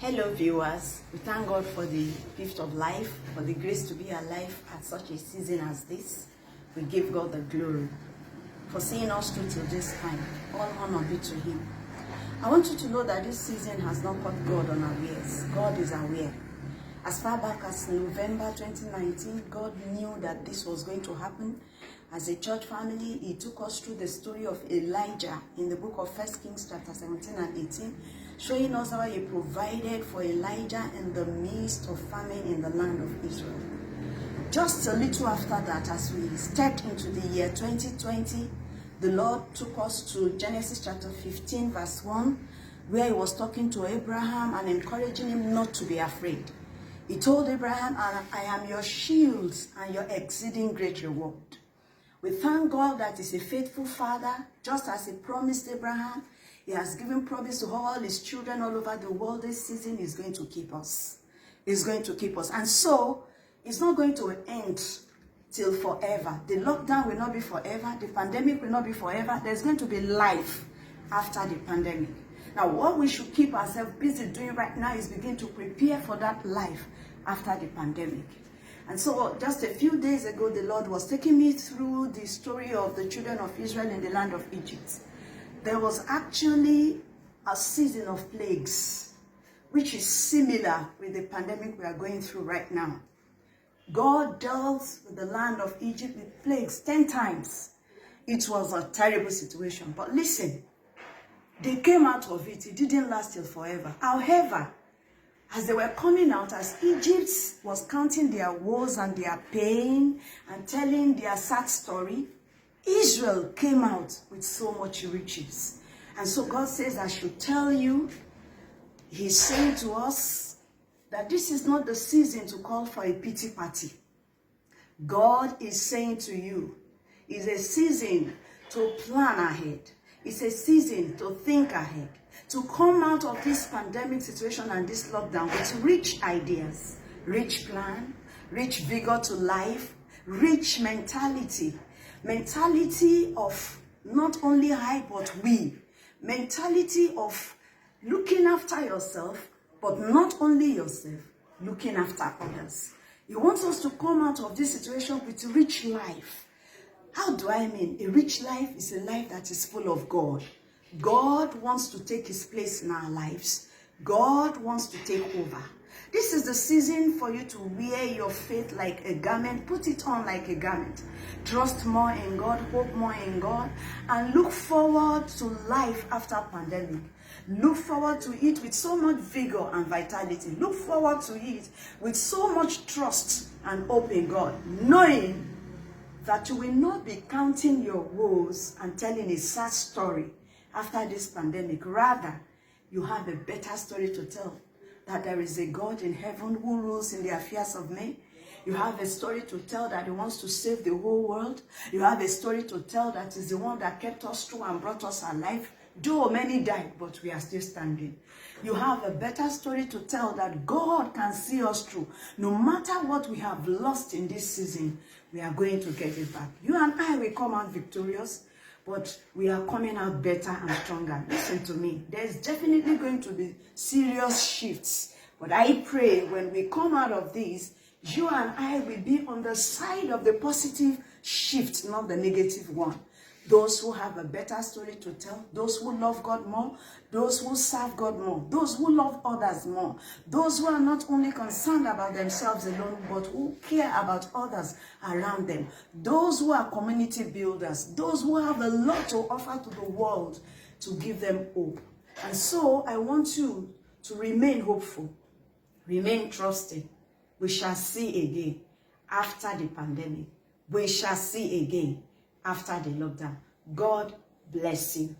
Hello viewers, we thank God for the gift of life, for the grace to be alive at such a season as this. We give God the glory for seeing us through till this time. All honor be to Him. I want you to know that this season has not caught God unawares. God is aware. As far back as November 2019, God knew that this was going to happen. As a church family, He took us through the story of Elijah in the book of 1 Kings chapter 17 and 18, showing us how He provided for Elijah in the midst of famine in the land of Israel. Just a little after that, as we stepped into the year 2020, the Lord took us to Genesis chapter 15 verse 1, where He was talking to Abraham and encouraging him not to be afraid. He told Abraham, I am your shield and your exceeding great reward. We thank God that He's a faithful Father. Just as He promised Abraham, He has given promise to all His children all over the world this season. He's going to keep us. He's going to keep us. And so, it's not going to end till forever. The lockdown will not be forever. The pandemic will not be forever. There's going to be life after the pandemic. Now, what we should keep ourselves busy doing right now is begin to prepare for that life after the pandemic. And so, just a few days ago, the Lord was taking me through the story of the children of Israel in the land of Egypt. There was actually a season of plagues, which is similar with the pandemic we are going through right now. God dealt with the land of Egypt with plagues 10 times. It was a terrible situation. But listen, they came out of it. It didn't last till forever. However, as they were coming out, as Egypt was counting their woes and their pain and telling their sad story, Israel came out with so much riches. And so God says, I should tell you, He's saying to us that this is not the season to call for a pity party. God is saying to you, it's a season to plan ahead. It's a season to think ahead, to come out of this pandemic situation and this lockdown with rich ideas, rich plan, rich vigor to life, rich mentality of not only I but we, mentality of looking after yourself, but not only yourself, looking after others. He wants us to come out of this situation with rich life. How do I mean? A rich life is a life that is full of God. God wants to take His place in our lives. God wants to take over. This is the season for you to wear your faith like a garment. Put it on like a garment. Trust more in God, hope more in God, and look forward to life after pandemic. Look forward to it with so much vigor and vitality. Look forward to it with so much trust and hope in God, knowing that you will not be counting your woes and telling a sad story after this pandemic. Rather, you have a better story to tell, that there is a God in heaven who rules in the affairs of men. You have a story to tell that He wants to save the whole world. You have a story to tell that is the one that kept us through and brought us alive. Though many died, but we are still standing. You have a better story to tell that God can see us through. No matter what we have lost in this season, we are going to get it back. You and I will come out victorious, but we are coming out better and stronger. Listen to me. There's definitely going to be serious shifts. But I pray when we come out of this, you and I will be on the side of the positive shift, not the negative one. Those who have a better story to tell, those who love God more, those who serve God more, those who love others more, those who are not only concerned about themselves alone, but who care about others around them, those who are community builders, those who have a lot to offer to the world to give them hope. And so I want you to remain hopeful, remain trusting. We shall see again after the pandemic. We shall see again after the lockdown. God bless you.